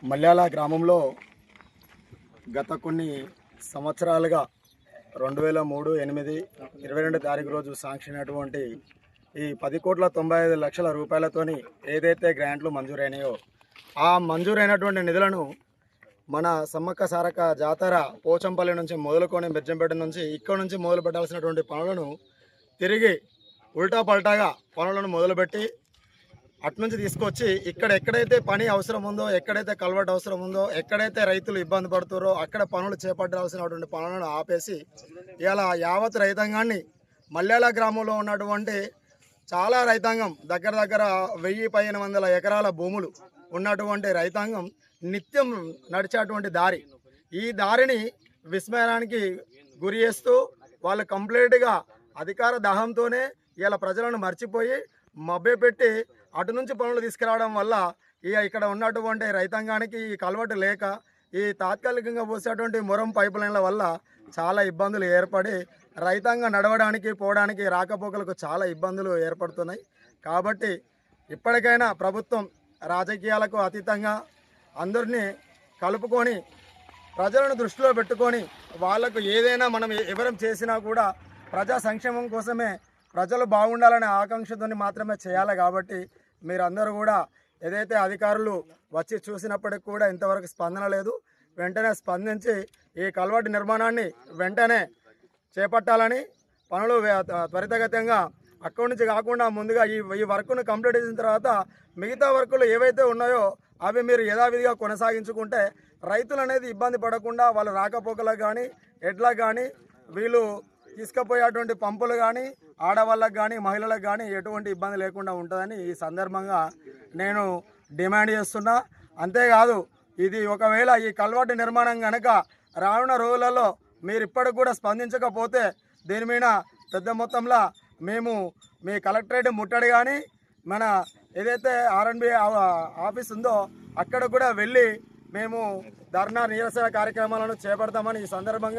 మల్యాల గ్రామంలో గత కొన్ని సంవత్సరాలుగా 2003/8/22 తారీఖు రోజు శాంక్షన్ అయినటువంటి ఈ 10,95,00,000 రూపాయలతోని ఏదైతే గ్రాంట్లు మంజూరైనాయో ఆ మంజూరైనటువంటి నిధులను మన సమ్మక్క సారక్క జాతర పోచంపల్లి నుంచి మొదలుకొని బెజ్జంపేట నుంచి ఇక్కడ నుంచి మొదలు పెట్టాల్సినటువంటి పనులను తిరిగి ఉల్టా పల్టాగా పనులను మొదలుపెట్టి అటునుంచి తీసుకొచ్చి ఇక్కడ ఎక్కడైతే పని అవసరం ఉందో, ఎక్కడైతే కల్వర్ట్ అవసరం ఉందో, ఎక్కడైతే రైతులు ఇబ్బంది పడుతారో అక్కడ పనులు చేపట్టాల్సినటువంటి పనులను ఆపేసి ఇలా యావత్ రైతాంగాన్ని మల్యాల గ్రామంలో ఉన్నటువంటి చాలా రైతాంగం దగ్గర 1,000-1,500 ఎకరాల భూములు ఉన్నటువంటి రైతాంగం నిత్యం నడిచేటువంటి దారి, ఈ దారిని విస్మయానికి గురి చేస్తూ వాళ్ళు కంప్లీట్గా అధికార దాహంతోనే ఇలా ప్రజలను మర్చిపోయి మభ్యపెట్టి అటు నుంచి పనులు తీసుకురావడం వల్ల ఇక్కడ ఉన్నటువంటి రైతాంగానికి ఈ కలవటు లేక ఈ తాత్కాలికంగా పోసేటువంటి మొరం పైప్ లైన్ల వల్ల చాలా ఇబ్బందులు ఏర్పడి రైతాంగం నడవడానికి పోవడానికి రాకపోకలకు చాలా ఇబ్బందులు ఏర్పడుతున్నాయి. కాబట్టి ఇప్పటికైనా ప్రభుత్వం రాజకీయాలకు అతీతంగా అందరినీ కలుపుకొని ప్రజలను దృష్టిలో పెట్టుకొని వాళ్లకు ఏదైనా మనం ఎవరం చేసినా కూడా ప్రజా సంక్షేమం కోసమే, ప్రజలు బాగుండాలనే ఆకాంక్షతో మాత్రమే చేయాలి. కాబట్టి మీరందరూ కూడా ఏదైతే అధికారులు వచ్చి చూసినప్పటికి కూడా ఇంతవరకు స్పందన లేదు, వెంటనే స్పందించి ఈ కల్వర్ట్ నిర్మాణాన్ని వెంటనే చేపట్టాలని, పనులు త్వరితగతంగా అక్కడి నుంచి కాకుండా ముందుగా ఈ వర్క్ను కంప్లీట్ చేసిన తర్వాత మిగతా వర్కులు ఏవైతే ఉన్నాయో అవి మీరు యథావిధిగా కొనసాగించుకుంటే రైతులు అనేది ఇబ్బంది పడకుండా వాళ్ళు రాకపోకలకు కానీ ఎడ్లకు కానీ వీళ్ళు తీసుకుపోయేటువంటి పంపులు కానీ ఆడవాళ్ళకు కానీ మహిళలకు కానీ ఎటువంటి ఇబ్బంది లేకుండా ఉంటుందని ఈ సందర్భంగా నేను డిమాండ్ చేస్తున్నా. అంతేకాదు ఇది ఒకవేళ ఈ కల్వర్ట్ నిర్మాణం కనుక రానున్న రోజులలో మీరు ఇప్పటికి కూడా స్పందించకపోతే దీని మీద పెద్ద మొత్తంలో మేము మీ కలెక్టరేట్ ముట్టడి కానీ మన ఏదైతే R&B ఆఫీస్ ఉందో అక్కడ కూడా వెళ్ళి మేము ధర్నా నిరసన కార్యక్రమాలను చేపడతామని ఈ సందర్భంగా